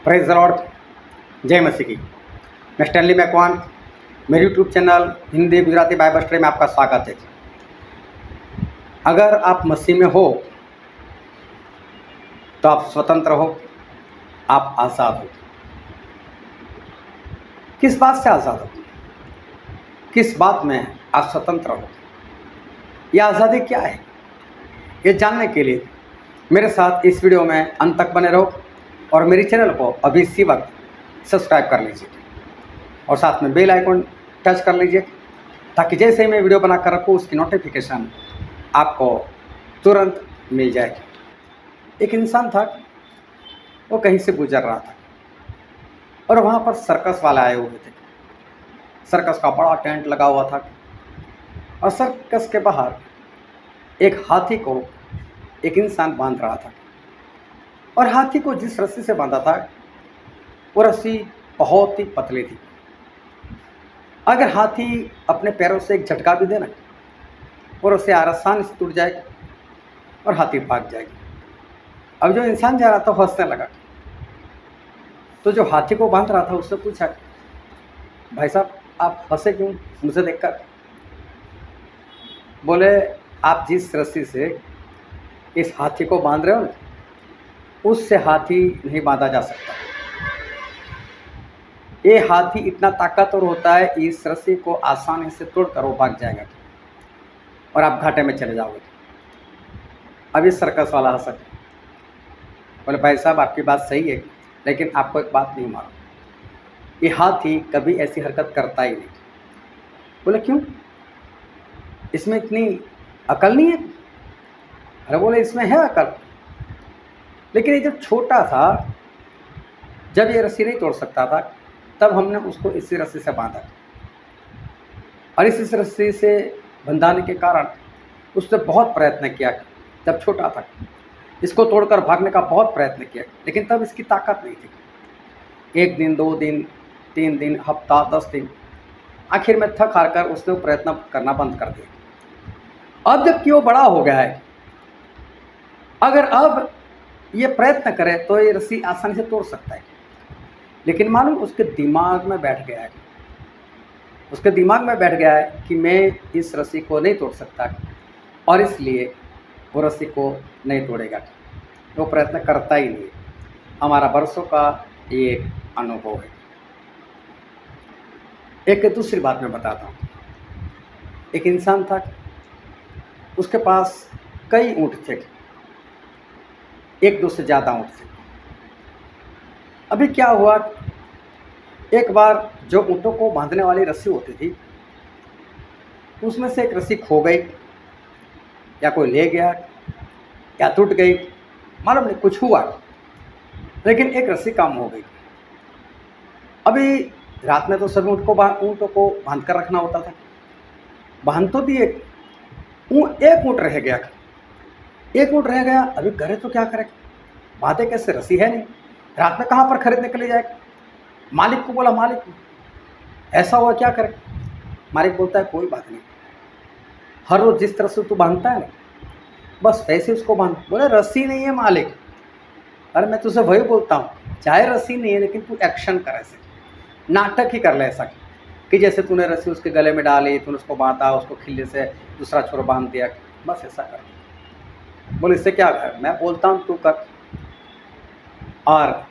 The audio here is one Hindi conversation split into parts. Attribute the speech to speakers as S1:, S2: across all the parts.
S1: Praise the Lord. जय मसीह की। मैं स्टैनली मैकवान, मेरे YouTube channel Hindi Gujarati Bible study में आपका स्वागत है। अगर आप मसीह में हो तो आप स्वतंत्र हो, आप आज़ाद हो। किस बात से आज़ाद हो? किस बात में आप स्वतंत्र हो? यह आज़ादी क्या है? ये जानने के लिए मेरे साथ इस वीडियो में अंत तक बने रहो और मेरे चैनल को अभी इसी वक्त सब्सक्राइब कर लीजिए और साथ में बेल आइकन टच कर लीजिए ताकि जैसे ही मैं वीडियो बनाकर रखूँ उसकी नोटिफिकेशन आपको तुरंत मिल जाए। एक इंसान था, वो कहीं से गुजर रहा था और वहाँ पर सर्कस वाले आए हुए थे। सर्कस का बड़ा टेंट लगा हुआ था और सर्कस के बाहर एक हाथी को एक इंसान बांध रहा था और हाथी को जिस रस्सी से बांधा था वो रस्सी बहुत ही पतली थी। अगर हाथी अपने पैरों से एक झटका भी देना और रस्सी आसानी से टूट जाएगी और हाथी भाग जाएगी। अब जो इंसान जा रहा था वो हंसने लगा, तो जो हाथी को बांध रहा था उससे पूछा, भाई साहब आप हंसे क्यों मुझे देखकर? बोले, आप जिस रस्सी से इस हाथी को बांध रहे हो ना, उससे हाथी नहीं बांधा जा सकता। ये हाथी इतना ताकतवर होता है, इस रस्सी को आसानी से तोड़कर वो भाग जाएगा और आप घाटे में चले जाओगे। अब ये सर्कस वाला हंसा। बोले, भाई साहब आपकी बात सही है, लेकिन आपको एक बात नहीं मालूम, ये हाथी कभी ऐसी हरकत करता ही नहीं। बोले, क्यों? इसमें इतनी अकल नहीं है? अरे बोले, इसमें है अकल, लेकिन ये जब छोटा था, जब ये रस्सी नहीं तोड़ सकता था, तब हमने उसको इसी रस्सी से बांधा और इस रस्सी से बंधाने के कारण उसने बहुत प्रयत्न किया। जब छोटा था इसको तोड़कर भागने का बहुत प्रयत्न किया, लेकिन तब इसकी ताकत नहीं थी। 1 दिन, 2 दिन, 3 दिन, हफ्ता, 10 दिन, आखिर में थक हार कर उसने प्रयत्न करना बंद कर दिया। अब जबकि वो बड़ा हो गया है, अगर अब ये प्रयत्न करे तो ये रस्सी आसानी से तोड़ सकता है, लेकिन मालूम उसके दिमाग में बैठ गया है, उसके दिमाग में बैठ गया है कि मैं इस रस्सी को नहीं तोड़ सकता और इसलिए वो रस्सी को नहीं तोड़ेगा। वो प्रयत्न करता ही नहीं। हमारा बरसों का ये अनुभव है। एक दूसरी बात मैं बताता हूँ। एक इंसान था, उसके पास कई ऊँट थे, 1-2 से ज़्यादा ऊँट थे। अभी क्या हुआ, एक बार जो ऊँटों को बांधने वाली रस्सी होती थी उसमें से एक रस्सी खो गई या कोई ले गया या टूट गई, मालूम नहीं, कुछ हुआ, लेकिन एक रस्सी काम हो गई। अभी रात में तो सभी ऊँटों को बांध कर रखना होता था। बांध तो दिए, एक ऊँट रह गया। एक ऊँट रह गया, अभी करे तो क्या करे, बांधे कैसे? रस्सी है नहीं, रात में कहाँ पर खरीदने के लिए जाए? मालिक को बोला, मालिक ऐसा हुआ, क्या करे? मालिक बोलता है, कोई बात नहीं, हर रोज जिस तरह से तू बांधता है ना, बस वैसे उसको बांध। बोले, रस्सी नहीं है मालिक। अरे मैं तुझे वही बोलता हूँ, चाहे रस्सी नहीं है लेकिन तू एक्शन कर, ऐसे नाटक ही कर ले, ऐसा कि जैसे तूने रस्सी उसके गले में डाली, तूने उसको बांधा, उसको खिल्ली से दूसरा छोर बांध दिया, बस ऐसा कर। बोले, इससे क्या कर? मैं बोलता हूँ तू कर। और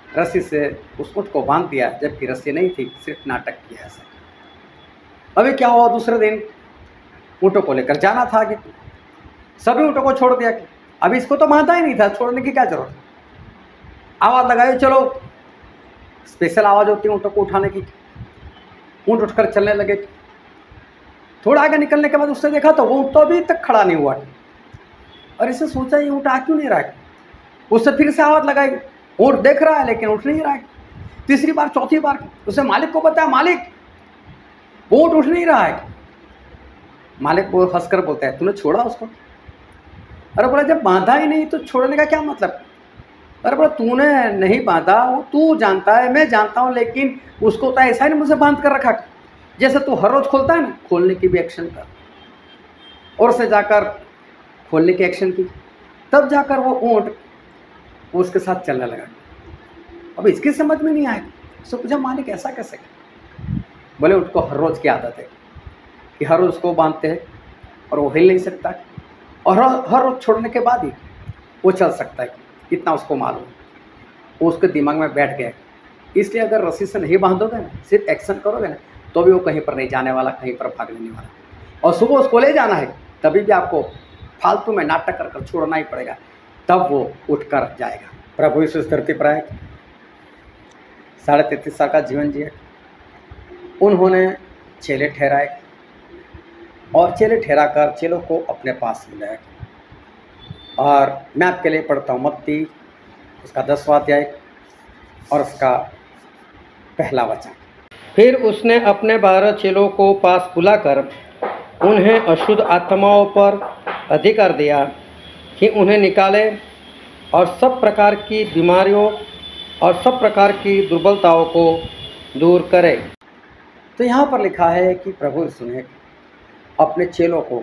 S1: रस्सी से उस ऊँट को बांध दिया, जबकि रस्सी नहीं थी, सिर्फ नाटक किया ऐसा। अभी क्या हुआ, दूसरे दिन ऊँटों को लेकर जाना था आगे, सभी ऊँटों को छोड़ दिया। अभी इसको तो बांधा ही नहीं था, छोड़ने की क्या जरूरत? आवाज़ लगाई, चलो। स्पेशल आवाज़ होती है ऊँटों को उठाने की। ऊँट उठकर चलने लगे। थोड़ा आगे निकलने के बाद उसने देखा तो वो ऊँट तो अभी तक खड़ा नहीं हुआ और इसे सोचा ये ऊँट आ क्यों नहीं रहा है। उससे फिर से आवाज़ लगाई, ऊँट देख रहा है लेकिन उठ नहीं रहा है। तीसरी बार, चौथी बार उसे मालिक को बताया, मालिक ऊँट उठ नहीं रहा है। मालिक वो हंसकर बोलता है, तूने छोड़ा उसको? अरे बोला, जब बांधा ही नहीं तो छोड़ने का क्या मतलब? अरे बोला, तूने नहीं बांधा, वो तू जानता है, मैं जानता हूँ, लेकिन उसको तो ऐसा ही नहीं मुझे बांध कर रखा। जैसे तू हर रोज खोलता है ना, खोलने की भी एक्शन कर। और उसे जाकर खोलने की एक्शन की, तब जाकर वो ऊँट उसके साथ चलने लगा। अब इसकी समझ में नहीं आएगा। उसको पूछा मालिक ऐसा कैसे? बोले उसको हर रोज़ की आदत है कि हर रोज़ उसको बांधते हैं और वो हिल नहीं सकता, और हर रोज़ छोड़ने के बाद ही वो चल सकता है, इतना उसको मालूम। वो उसके दिमाग में बैठ गया। इसलिए अगर रस्सी से नहीं बांधोगे ना, सिर्फ एक्शन करोगे ना, तो भी वो कहीं पर नहीं जाने वाला, कहीं पर भागने नहीं वाला। और सुबह उसको ले जाना है, तभी भी आपको फालतू में नाटक कर कर छोड़ना ही पड़ेगा, तब वो उठ कर जाएगा। प्रभु यीशु इस धरती पर आए, 33.5 साल का जीवन जिए। उन्होंने चेले ठहराए और चेले ठहरा कर चेलों को अपने पास मिलाया। और मैं आपके लिए पढ़ता हूँ मत्ती उसका 10वां अध्याय और उसका पहला वचन।
S2: फिर उसने अपने 12 चेलों को पास बुलाकर उन्हें अशुद्ध आत्माओं पर अधिकार दिया कि उन्हें निकाले और सब प्रकार की बीमारियों और सब प्रकार की दुर्बलताओं को दूर करे।
S1: तो यहाँ पर लिखा है कि प्रभु यीशु ने अपने चेलों को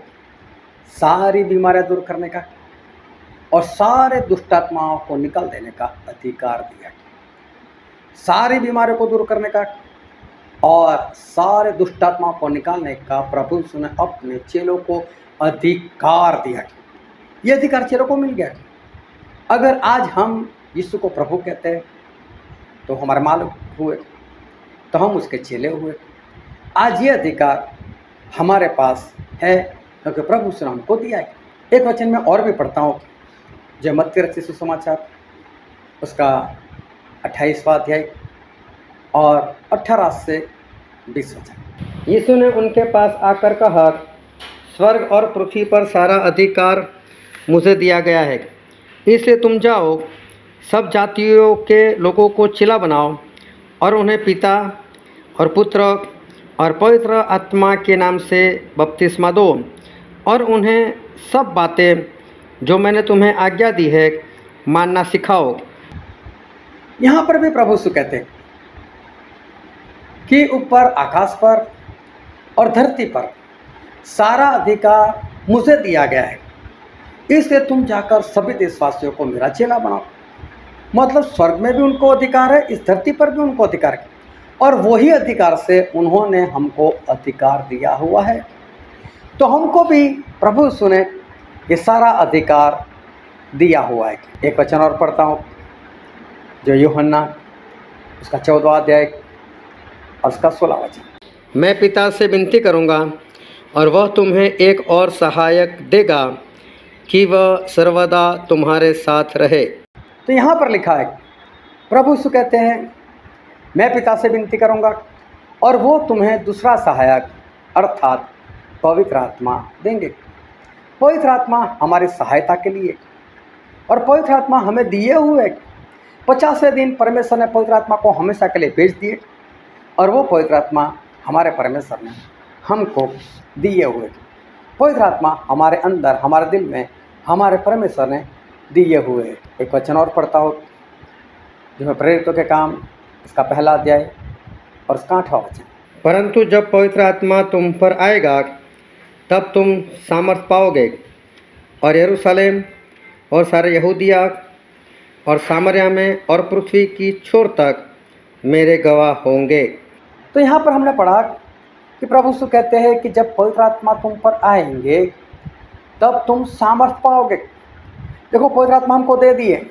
S1: सारी बीमारियां दूर करने का और सारे दुष्टात्माओं को निकाल देने का अधिकार दिया। सारी बीमारियों को दूर करने का और सारे दुष्टात्माओं को निकालने का प्रभु यीशु ने अपने चेलों को अधिकार दिया। ये अधिकार चेलों को मिल गया। अगर आज हम यीशु को प्रभु कहते हैं तो हमारे मालिक हुए, तो हम उसके चेले हुए। आज ये अधिकार हमारे पास है क्योंकि प्रभु यीशु ने हमको दिया है। एक वचन में और भी पढ़ता हूँ, जो मत्ती रचित सुसमाचार उसका 28वां अध्याय और 18 से 20 वचन।
S2: यीशु ने उनके पास आकर कहा, स्वर्ग और पृथ्वी पर सारा अधिकार मुझे दिया गया है, इसलिए तुम जाओ, सब जातियों के लोगों को चेला बनाओ और उन्हें पिता और पुत्र और पवित्र आत्मा के नाम से बपतिस्मा दो और उन्हें सब बातें जो मैंने तुम्हें आज्ञा दी है मानना सिखाओ।
S1: यहाँ पर भी प्रभु यीशु कहते हैं कि ऊपर आकाश पर और धरती पर सारा अधिकार मुझे दिया गया है, इसलिए तुम जाकर सभी देशवासियों को मेरा चेला बनाओ। मतलब स्वर्ग में भी उनको अधिकार है, इस धरती पर भी उनको अधिकार है, और वही अधिकार से उन्होंने हमको अधिकार दिया हुआ है। तो हमको भी प्रभु यीशु ने ये सारा अधिकार दिया हुआ है। एक वचन और पढ़ता हूँ, जो यूहन्ना उसका 14वां अध्याय और उसका 16वां वचन।
S2: मैं पिता से विनती करूँगा और वह तुम्हें एक और सहायक देगा कि वह सर्वदा तुम्हारे साथ रहे।
S1: तो यहाँ पर लिखा है, प्रभु यीशु कहते हैं मैं पिता से विनती करूँगा और वो तुम्हें दूसरा सहायक अर्थात पवित्र आत्मा देंगे। पवित्र आत्मा हमारी सहायता के लिए, और पवित्र आत्मा हमें दिए हुए 50वें दिन परमेश्वर ने पवित्र आत्मा को हमेशा के लिए भेज दिए, और वो पवित्र आत्मा हमारे परमेश्वर ने हमको दिए हुए। पवित्र आत्मा हमारे अंदर, हमारे दिल में हमारे परमेश्वर ने दिए हुए। एक वचन और पढ़ता हो, जो है प्रेरितों के काम इसका 1 अध्याय और उसका 8वां वचन।
S2: परंतु जब पवित्र आत्मा तुम पर आएगा तब तुम सामर्थ पाओगे और यरूशलेम और सारे यहूदिया और सामरिया में और पृथ्वी की छोर तक मेरे गवाह होंगे।
S1: तो यहाँ पर हमने पढ़ा कि प्रभु यीशु कहते हैं कि जब पवित्र आत्मा तुम पर आएंगे तब तुम सामर्थ पाओगे। देखो, पवित्र आत्मा हमको दे दिए,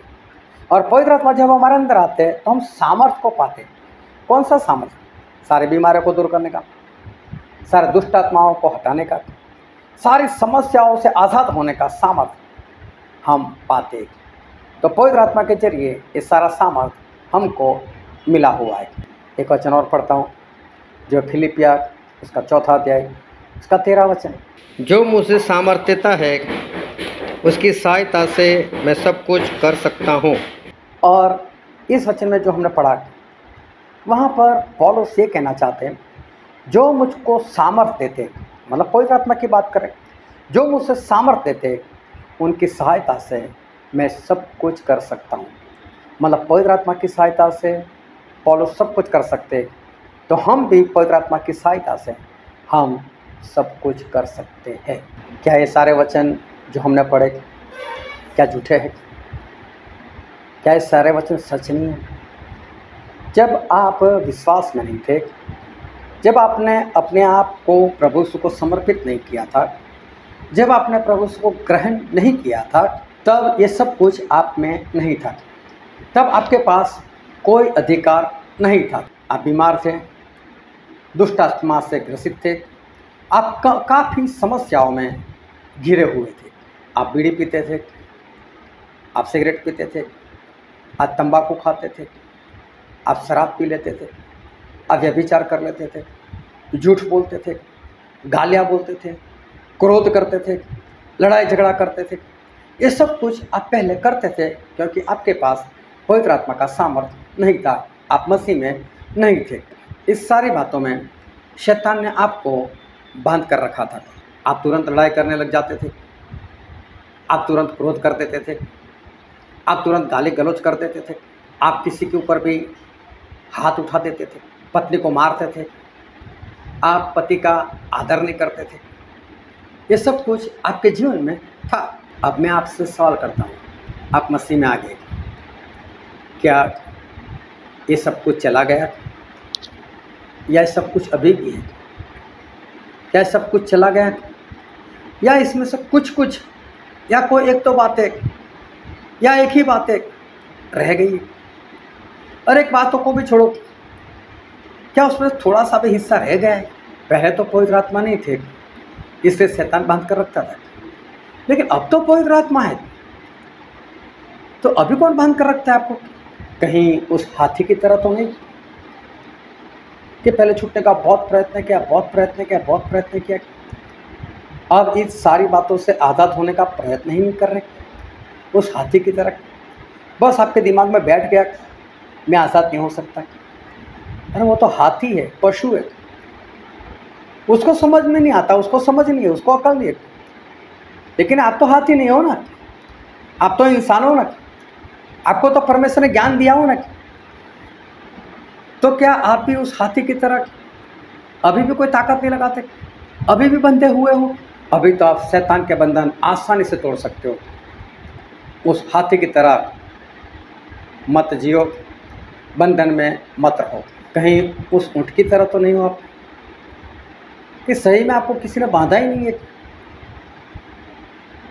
S1: और पवित्र आत्मा जब हमारे अंदर आते हैं तो हम सामर्थ को पाते। कौन सा सामर्थ? सारी बीमारियों को दूर करने का, सारे दुष्ट आत्माओं को हटाने का, सारी समस्याओं से आज़ाद होने का सामर्थ हम पाते। तो पवित्र आत्मा के जरिए ये सारा सामर्थ हमको मिला हुआ है। एक वचन और पढ़ता हूँ, जो फिलिपिया उसका 4वां अध्याय उसका 13वां वचन।
S2: जो मुझे सामर्थ देता है उसकी सहायता से मैं सब कुछ कर सकता हूँ।
S1: और इस वचन में जो हमने पढ़ा, वहाँ पर पौलुस ये कहना चाहते हैं, जो मुझको सामर्थ देते, मतलब पवित्र आत्मा की बात करें, जो मुझसे सामर्थ देते उनकी सहायता से मैं सब कुछ कर सकता हूँ। मतलब पवित्र आत्मा की सहायता से पौलुस सब कुछ कर सकते, तो हम भी पवित्र आत्मा की सहायता से हम सब कुछ कर सकते हैं। क्या ये सारे वचन जो हमने पढ़े क्या झूठे हैं? क्या ये सारे वचन सच नहीं हैं? जब आप विश्वास में नहीं थे, जब आपने अपने आप को प्रभु यीशु को समर्पित नहीं किया था, जब आपने प्रभु यीशु को ग्रहण नहीं किया था, तब ये सब कुछ आप में नहीं था। तब आपके पास कोई अधिकार नहीं था। आप बीमार थे, दुष्ट आत्मा से ग्रसित थे, आप काफ़ी समस्याओं में घिरे हुए थे। आप बीड़ी पीते थे, आप सिगरेट पीते थे, आप तंबाकू खाते थे, आप शराब पी लेते थे, आप व्यभिचार कर लेते थे, झूठ बोलते थे, गालियाँ बोलते थे, क्रोध करते थे, लड़ाई झगड़ा करते थे। ये सब कुछ आप पहले करते थे क्योंकि आपके पास पवित्र आत्मा का सामर्थ्य नहीं था, आप मसीह में नहीं थे। इस सारी बातों में शैतान ने आपको बांध कर रखा था। आप तुरंत लड़ाई करने लग जाते थे, आप तुरंत क्रोध कर देते थे, आप तुरंत गाली गलौज कर देते थे, आप किसी के ऊपर भी हाथ उठा देते थे, पत्नी को मारते थे, आप पति का आदर नहीं करते थे। ये सब कुछ आपके जीवन में था। अब मैं आपसे सवाल करता हूँ, आप मसीह में आ गए, क्या ये सब कुछ चला गया या ये सब कुछ अभी भी है? क्या सब कुछ चला गया या इसमें से कुछ या कोई एक तो बातें या एक ही बातें रह गई? और एक बातों को भी छोड़ो, क्या उसमें थोड़ा सा भी हिस्सा रह गया है? पहले तो पवित्र आत्मा नहीं थे, इसलिए शैतान बांध कर रखता था, लेकिन अब तो पवित्र आत्मा है, तो अभी कौन बांध कर रखता है आपको? कहीं उस हाथी की तरह तो नहीं कि पहले छूटने का बहुत प्रयत्न किया, अब इस सारी बातों से आज़ाद होने का प्रयत्न ही नहीं कर रहे। उस हाथी की तरह बस आपके दिमाग में बैठ गया, मैं आज़ाद नहीं हो सकता। अरे वो तो हाथी है, पशु है, उसको समझ में नहीं आता, उसको समझ नहीं है, उसको अकल नहीं है। लेकिन आप तो हाथी नहीं हो ना, आप तो इंसान हो ना, आपको तो परमेश्वर ने ज्ञान दिया हो ना। तो क्या आप भी उस हाथी की तरह अभी भी कोई ताकत नहीं लगाते? अभी भी बंधे हुए हो? अभी तो आप शैतान के बंधन आसानी से तोड़ सकते हो। उस हाथी की तरह मत जियो, बंधन में मत रहो। कहीं उस ऊँट की तरह तो नहीं हो आप कि सही में आपको किसी ने बांधा ही नहीं है,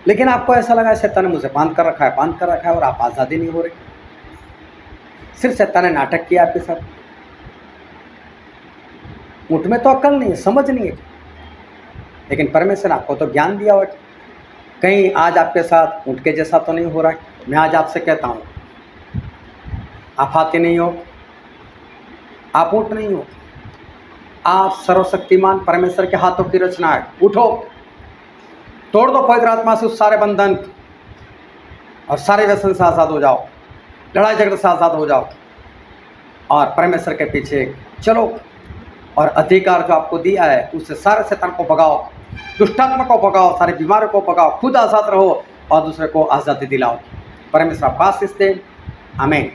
S1: लेकिन आपको ऐसा लगा शैतान ने मुझे बांध कर रखा है और आप आज़ादी नहीं हो रहे। सिर्फ शैतान ने नाटक किया आपके साथ। ऊँट में तो अकल नहीं है, समझ नहीं है, लेकिन परमेश्वर ने आपको तो ज्ञान दिया हुआ। कहीं आज आपके साथ ऊँट के जैसा तो नहीं हो रहा है। मैं आज आपसे कहता हूँ, आप हाथी नहीं हो, आप ऊँट नहीं हो, आप सर्वशक्तिमान परमेश्वर के हाथों की रचना है। उठो, तोड़ दो पवित्र आत्मा से उस सारे बंधन और सारे व्यसन से आज़ाद हो जाओ, लड़ाई झगड़े से आज़ाद हो जाओ और परमेश्वर के पीछे चलो। और अधिकार जो आपको दिया है उससे सारे शैतान को भगाओ, दुष्टात्मा को भगाओ, सारे बीमारों को भगाओ, खुद आज़ाद रहो और दूसरे को आज़ादी दिलाओ। परमेश्वर आपको आशीष दे। आमीन।